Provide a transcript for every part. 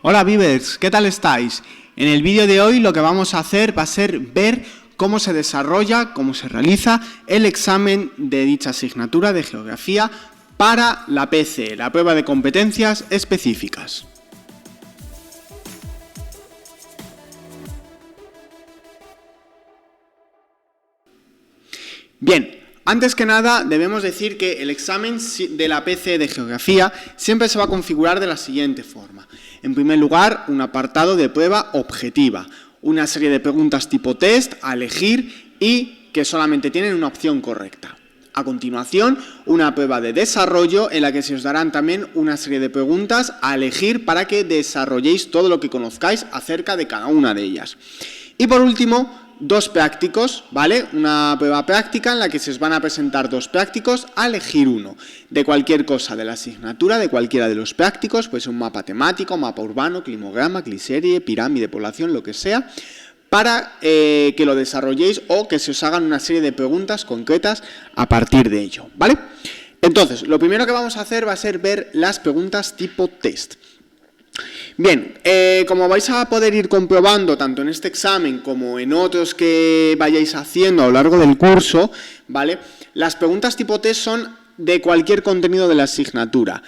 Hola Vivers, ¿qué tal estáis? En el vídeo de hoy lo que vamos a hacer va a ser ver cómo se desarrolla, cómo se realiza el examen de dicha asignatura de Geografía para la PCE, la prueba de competencias específicas. Bien, antes que nada debemos decir que el examen de la PCE de Geografía siempre se va a configurar de la siguiente forma. En primer lugar, un apartado de prueba objetiva, una serie de preguntas tipo test a elegir y que solamente tienen una opción correcta. A continuación, una prueba de desarrollo en la que se os darán también una serie de preguntas a elegir para que desarrolléis todo lo que conozcáis acerca de cada una de ellas. Y por último, dos prácticos, ¿vale? Una prueba práctica en la que se os van a presentar dos prácticos a elegir uno de cualquier cosa de la asignatura, de cualquiera de los prácticos, pues un mapa temático, mapa urbano, climograma, cliserie, pirámide, población, lo que sea, para que lo desarrolléis o que se os hagan una serie de preguntas concretas a partir de ello, ¿vale? Entonces, lo primero que vamos a hacer va a ser ver las preguntas tipo test. Bien, como vais a poder ir comprobando tanto en este examen como en otros que vayáis haciendo a lo largo del curso, ¿vale? Las preguntas tipo test son de cualquier contenido de la asignatura,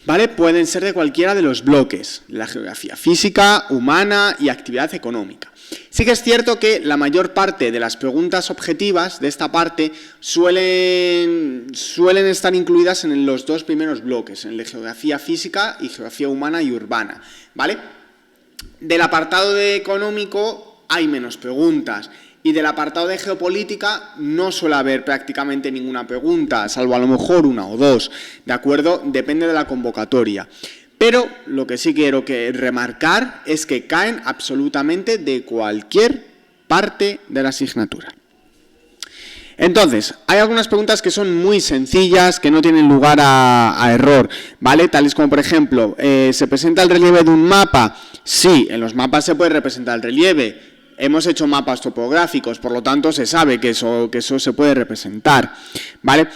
¿vale? Pueden ser de cualquiera de los bloques, la geografía física, humana y actividad económica. Sí que es cierto que la mayor parte de las preguntas objetivas de esta parte suelen estar incluidas en los dos primeros bloques, en el de geografía física y geografía humana y urbana, ¿vale? Del apartado de económico hay menos preguntas y del apartado de geopolítica no suele haber prácticamente ninguna pregunta, salvo a lo mejor una o dos, ¿de acuerdo? Depende de la convocatoria. Pero lo que sí quiero remarcar es que caen absolutamente de cualquier parte de la asignatura. Entonces, hay algunas preguntas que son muy sencillas, que no tienen lugar a error, ¿vale? Tales como, por ejemplo, ¿se presenta el relieve de un mapa? Sí, en los mapas se puede representar el relieve. Hemos hecho mapas topográficos, por lo tanto se sabe que eso se puede representar, ¿vale?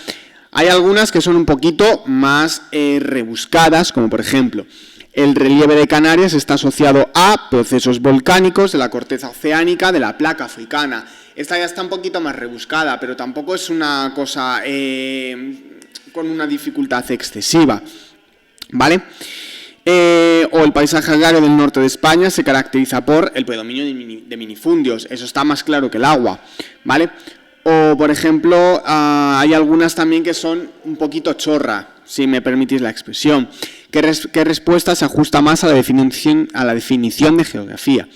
Hay algunas que son un poquito más rebuscadas, como por ejemplo, el relieve de Canarias está asociado a procesos volcánicos de la corteza oceánica de la placa africana. Esta ya está un poquito más rebuscada, pero tampoco es una cosa con una dificultad excesiva, ¿vale? O el paisaje agrario del norte de España se caracteriza por el predominio de minifundios, eso está más claro que el agua, ¿vale? O, por ejemplo, hay algunas también que son un poquito chorra, si me permitís la expresión. ¿Qué respuesta se ajusta más a la definición de geografía?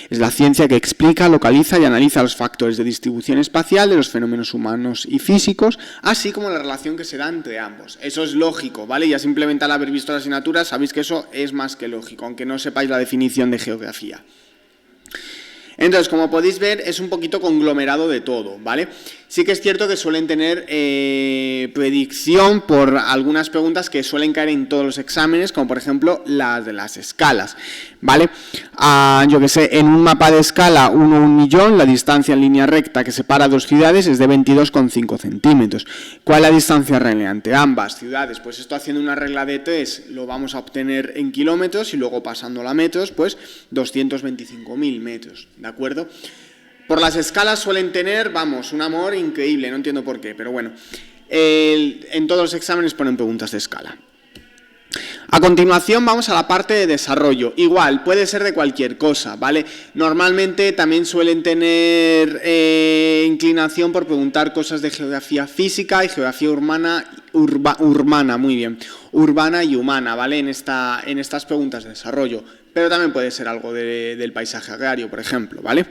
Es la ciencia que explica, localiza y analiza los factores de distribución espacial de los fenómenos humanos y físicos, así como la relación que se da entre ambos. Eso es lógico, ¿vale? Ya simplemente al haber visto la asignatura sabéis que eso es más que lógico, aunque no sepáis la definición de geografía. Entonces, como podéis ver, es un poquito conglomerado de todo, ¿vale? Sí que es cierto que suelen tener predicción por algunas preguntas que suelen caer en todos los exámenes, como por ejemplo las de las escalas, ¿vale? Yo que sé, en un mapa de escala 1 a 1 millón, la distancia en línea recta que separa dos ciudades es de 22,5 centímetros. ¿Cuál es la distancia real entre ambas ciudades? Pues esto haciendo una regla de 3 lo vamos a obtener en kilómetros y luego pasándola a metros, pues 225.000 metros, ¿de acuerdo? Por las escalas suelen tener, vamos, un amor increíble, no entiendo por qué, pero bueno, en todos los exámenes ponen preguntas de escala. A continuación vamos a la parte de desarrollo. Igual, puede ser de cualquier cosa, ¿vale? Normalmente también suelen tener inclinación por preguntar cosas de geografía física y geografía urbana, muy bien, urbana y humana, ¿vale? En estas preguntas de desarrollo. Pero también puede ser algo del paisaje agrario, por ejemplo, ¿vale?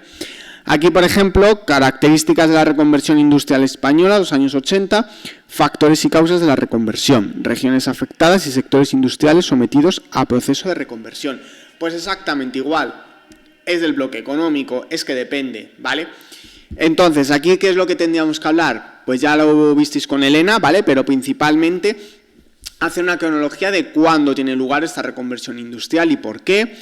Aquí, por ejemplo, características de la reconversión industrial española de los años 80, factores y causas de la reconversión, regiones afectadas y sectores industriales sometidos a proceso de reconversión. Pues exactamente igual, es del bloque económico, es que depende, ¿vale? Entonces, aquí, ¿qué es lo que tendríamos que hablar? Pues ya lo visteis con Elena, ¿vale? Pero principalmente hacer una cronología de cuándo tiene lugar esta reconversión industrial y por qué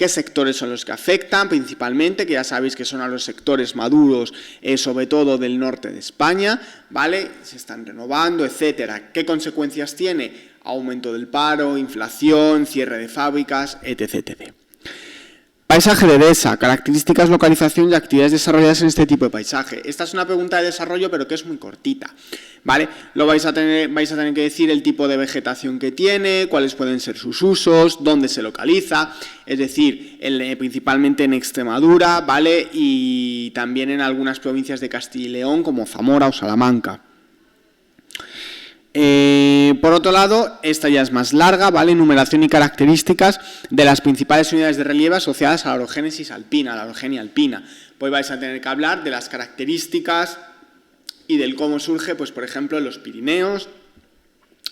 sectores son los que afectan principalmente, que ya sabéis que son a los sectores maduros, sobre todo del norte de España, ¿vale? Se están renovando, etcétera. ¿Qué consecuencias tiene? aumento del paro, inflación, cierre de fábricas, etc. Paisaje de dehesa, características, localización y actividades desarrolladas en este tipo de paisaje. Esta es una pregunta de desarrollo, pero que es muy cortita, ¿vale? Lo vais a tener que decir el tipo de vegetación que tiene, cuáles pueden ser sus usos, dónde se localiza, es decir, principalmente en Extremadura, ¿vale? Y también en algunas provincias de Castilla y León, como Zamora o Salamanca. Por otro lado, esta ya es más larga, ¿vale? Enumeración y características de las principales unidades de relieve asociadas a la orogénesis alpina, la orogenia alpina. Pues vais a tener que hablar de las características y del cómo surge, pues por ejemplo, en los Pirineos,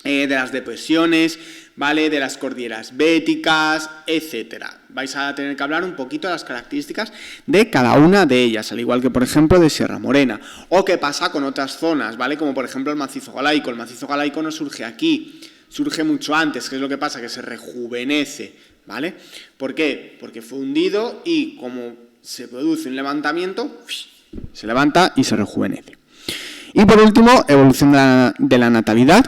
de las depresiones, ¿vale? De las cordilleras béticas, etcétera. Vais a tener que hablar un poquito de las características de cada una de ellas, al igual que, por ejemplo, de Sierra Morena. O qué pasa con otras zonas, ¿vale? Como, por ejemplo, el macizo galaico. El macizo galaico no surge aquí, surge mucho antes. ¿Qué es lo que pasa? Que se rejuvenece, ¿vale? ¿Por qué? Porque fue hundido y como se produce un levantamiento, se levanta y se rejuvenece. Y, por último, evolución de la natalidad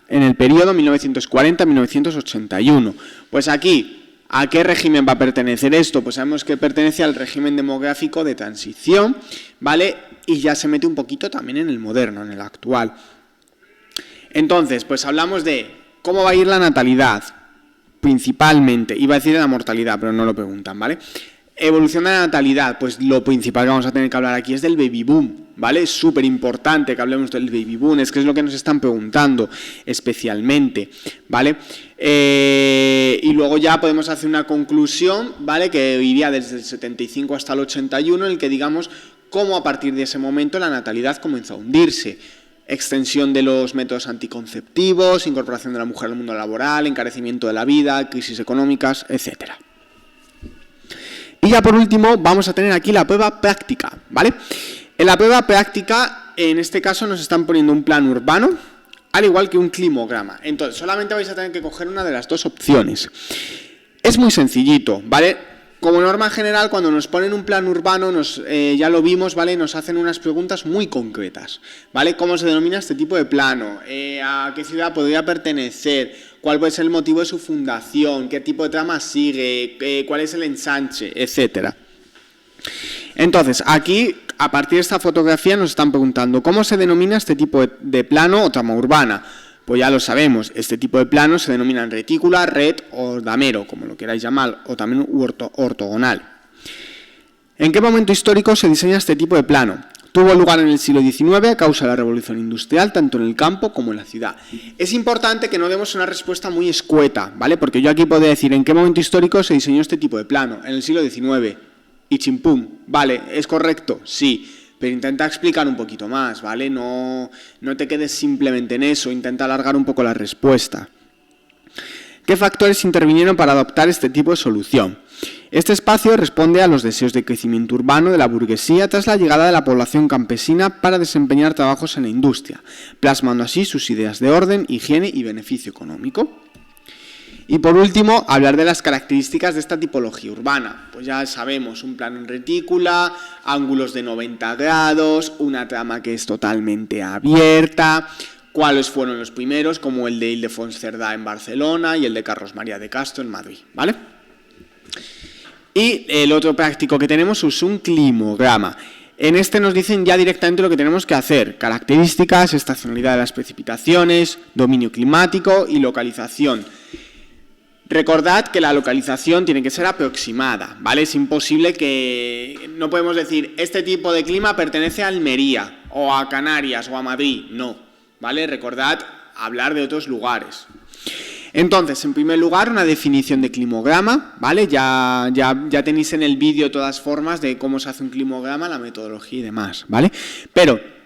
en el periodo 1940-1981. Pues aquí, ¿a qué régimen va a pertenecer esto? Pues sabemos que pertenece al régimen demográfico de transición, ¿vale? Y ya se mete un poquito también en el moderno, en el actual. Entonces, pues hablamos de cómo va a ir la natalidad, principalmente. Iba a decir de la mortalidad, pero no lo preguntan, ¿vale? Evolución de la natalidad, pues lo principal que vamos a tener que hablar aquí es del baby boom, ¿vale? Es súper importante que hablemos del baby boom, es que es lo que nos están preguntando especialmente, ¿vale? Y luego ya podemos hacer una conclusión, ¿vale? Que iría desde el 75 hasta el 81, en el que digamos cómo a partir de ese momento la natalidad comenzó a hundirse. Extensión de los métodos anticonceptivos, incorporación de la mujer al mundo laboral, encarecimiento de la vida, crisis económicas, etcétera. Y ya por último vamos a tener aquí la prueba práctica, ¿vale? En la prueba práctica, en este caso nos están poniendo un plano urbano, al igual que un climograma. Entonces, solamente vais a tener que coger una de las dos opciones. Es muy sencillito, ¿vale? Como norma general, cuando nos ponen un plano urbano, ya lo vimos, ¿vale? Nos hacen unas preguntas muy concretas, ¿vale? ¿Cómo se denomina este tipo de plano? ¿A qué ciudad podría pertenecer? ¿Cuál puede ser el motivo de su fundación? ¿Qué tipo de trama sigue? ¿Cuál es el ensanche? Etcétera. Entonces, aquí, a partir de esta fotografía, nos están preguntando ¿cómo se denomina este tipo de plano o trama urbana? Pues ya lo sabemos, este tipo de planos se denominan retícula, red o damero, como lo queráis llamar, o también ortogonal. ¿En qué momento histórico se diseña este tipo de plano? Tuvo lugar en el siglo XIX a causa de la revolución industrial, tanto en el campo como en la ciudad. Es importante que no demos una respuesta muy escueta, ¿vale? Porque yo aquí podría decir en qué momento histórico se diseñó este tipo de plano, en el siglo XIX, y chimpum, ¿vale? ¿Es correcto? Sí. Pero intenta explicar un poquito más, ¿vale? No te quedes simplemente en eso, intenta alargar un poco la respuesta. ¿Qué factores intervinieron para adoptar este tipo de solución? Este espacio responde a los deseos de crecimiento urbano de la burguesía tras la llegada de la población campesina para desempeñar trabajos en la industria, plasmando así sus ideas de orden, higiene y beneficio económico. Y por último, hablar de las características de esta tipología urbana. Pues ya sabemos, un plano en retícula, ángulos de 90 grados, una trama que es totalmente abierta, cuáles fueron los primeros, como el de Ildefons Cerdà en Barcelona y el de Carlos María de Castro en Madrid, ¿vale? Y el otro práctico que tenemos es un climograma. En este nos dicen ya directamente lo que tenemos que hacer: características, estacionalidad de las precipitaciones, dominio climático y localización. Recordad que la localización tiene que ser aproximada, ¿vale? Es imposible que... No podemos decir, este tipo de clima pertenece a Almería, o a Canarias, o a Madrid. No, ¿vale? Recordad hablar de otros lugares. Entonces, en primer lugar, una definición de climograma, ¿vale? Ya tenéis en el vídeo de todas formas de cómo se hace un climograma, la metodología y demás, ¿vale? Pero...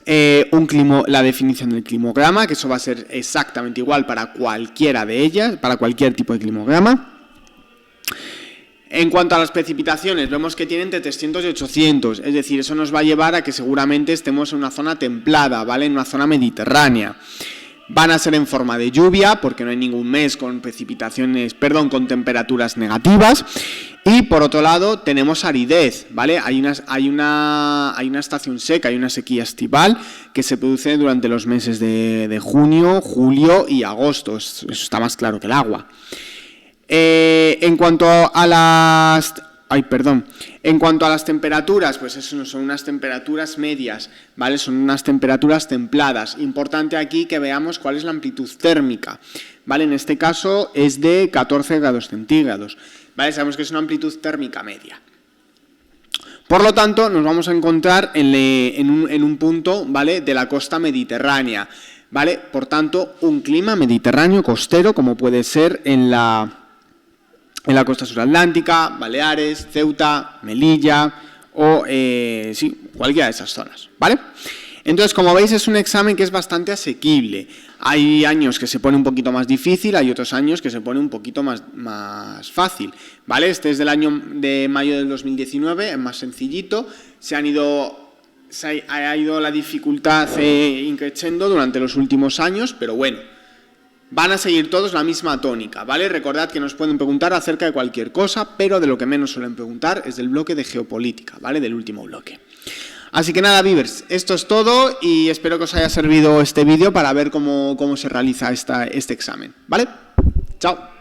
la definición del climograma, que eso va a ser exactamente igual para cualquiera de ellas, para cualquier tipo de climograma. En cuanto a las precipitaciones, vemos que tienen entre 300 y 800, es decir, eso nos va a llevar a que seguramente estemos en una zona templada, ¿vale? En una zona mediterránea. Van a ser en forma de lluvia, porque no hay ningún mes con con temperaturas negativas. Y por otro lado tenemos aridez, ¿vale? Hay una estación seca, hay una sequía estival que se produce durante los meses de junio, julio y agosto. Eso está más claro que el agua. En cuanto a las temperaturas, pues eso son unas temperaturas medias, ¿vale? Son unas temperaturas templadas. Importante aquí que veamos cuál es la amplitud térmica, ¿vale? En este caso es de 14 grados centígrados, ¿vale? Sabemos que es una amplitud térmica media. Por lo tanto, nos vamos a encontrar en un punto, ¿vale?, de la costa mediterránea, ¿vale? Por tanto, un clima mediterráneo costero, como puede ser en la costa suratlántica, Baleares, Ceuta, Melilla o cualquiera de esas zonas, ¿vale? Entonces, como veis, es un examen que es bastante asequible. Hay años que se pone un poquito más difícil, hay otros años que se pone un poquito más fácil, ¿vale? Este es del año de mayo del 2019, es más sencillito. Ha ido la dificultad increciendo durante los últimos años, pero bueno, van a seguir todos la misma tónica, ¿vale? Recordad que nos pueden preguntar acerca de cualquier cosa, pero de lo que menos suelen preguntar es del bloque de geopolítica, ¿vale? Del último bloque. Así que nada, Beavers, esto es todo y espero que os haya servido este vídeo para ver cómo se realiza este examen, ¿vale? Chao.